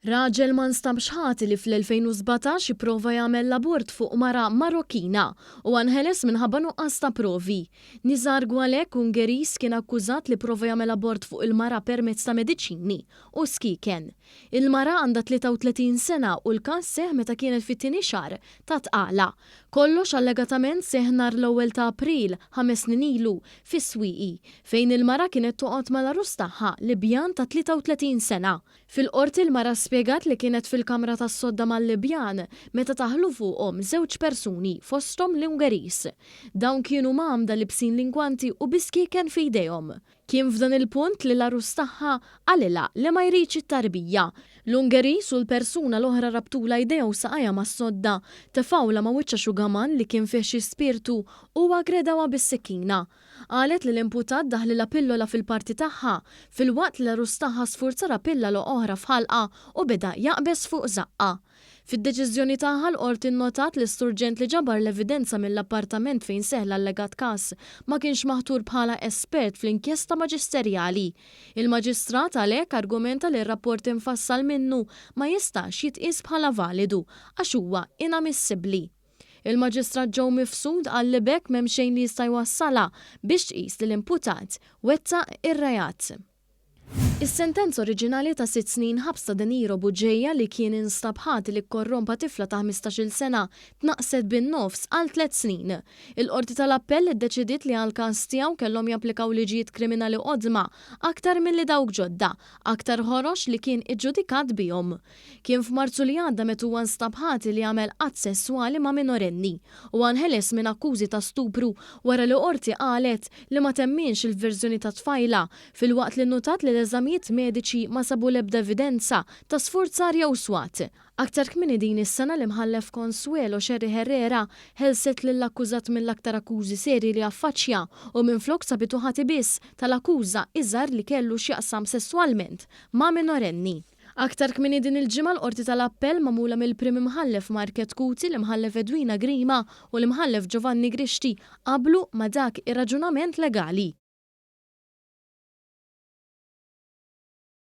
Raġel ma nstabx ħati li fl-2017 jipprova jagħmel abort fuq mara Marokkina u nħeles minħabba nuqqas ta' provi. Nizar Gwalek Ungeris kien akkużat li prova jagħmel abort fuq il-mara permezz ta' mediċini u skiken. Il-mara għandha 33 sena u l-każ seħ meta kienet fit-tieni xahar ta' tqala. Kollox allegatament seħ nhar l-ewwel ta' April 5 snin ilu fis-Swieqi fejn il-mara kienet toqgħod mal-arus tagħha Libjan ta' 33 sena. Fil-qorti il-mara spjegat li kienet fil-kamra tas-sodda mal-Libjan meta taħlu fuqhom żewġ persuni fosthom l-Ungeris. Dawn kienu magħmda libsin lingwanti u biskieken f'idejhom. Kien f'dan il-punt li l-arus tagħha għalilha li ma jridx it-tarbija. L-Ungeris u l-persuna l-oħra rabtula jdejha u saqajja mas-sodda tefawla ma' wiċċa xugaman li kien fih xi spirtu u aggredawha bis-sikkina. Qalet li l-imputat daħlilha pillola fil-parti tagħha filwaqt li l-arus tagħha sfurzara pillola oħra f'ħalqa u beda jaqbes fuq żaqqa. Fid-deċiżjoni tagħha l-qorti nnotat li s-surġent li ġabar l-evidenza mill-appartament fejn seħħ l-allegat każ ma kienx maħtur bħala espert fl-inkjesta maġisterjali. Il-maġistrat għalhekk argumenta li r-rapport infassal minnu ma jistax jitqies bħala validu għax huwa inammissibbli. Il-maġistrat Joe Mifsud qal li bekk m'hemm xejn li jista' jwassala biex tqis li l-imputat wettaq ir-reat. Is-sentenza oriġinali ta' 6 snin ħabs ta' Danilo Buġġejja li kien instab ħati li kkorrompa tifla ta' 15-il sena tnaqset bin-nofs għal 3 snin. Il-Qorti tal-Appell iddeċidiet li għall-każ tiegħu kellhom japplikaw liġijiet kriminali qodma aktar milli dawk ġodda, aktar ħorox li kien iġġudikat bihom. Kien f'Marzu li għadda meta huwa nstab ħati li għamel qatt sesswali ma' minorenni u nħeles minn akkużi ta' stupru wara li qorti qalet li ma temminx il-verżjoni ta' tfajla filwaqt li nnotat li l-eżamijiet mediċi ma sabu l-ebda evidenza ta' sfurzar jew swat. Aktar kmini din is-sena li mħallef Consuelo Xerri Herrera ħelset lill-akkużat mill-aktar akkużi seri li affaċċja u minflok sabitu ħati biss tal-akkuża iżgħar li kellu x'jaqsam sesswalment ma' minorenni. Aktar kmini din il-ġimgħa l-Qorti tal-Appell magħmula mill-Prim Imħallef Market Kuti, l-Imħallef Edwina Grima u l-Imħallef Giovanni Grixti qablu ma' dak ir-raġunament legali.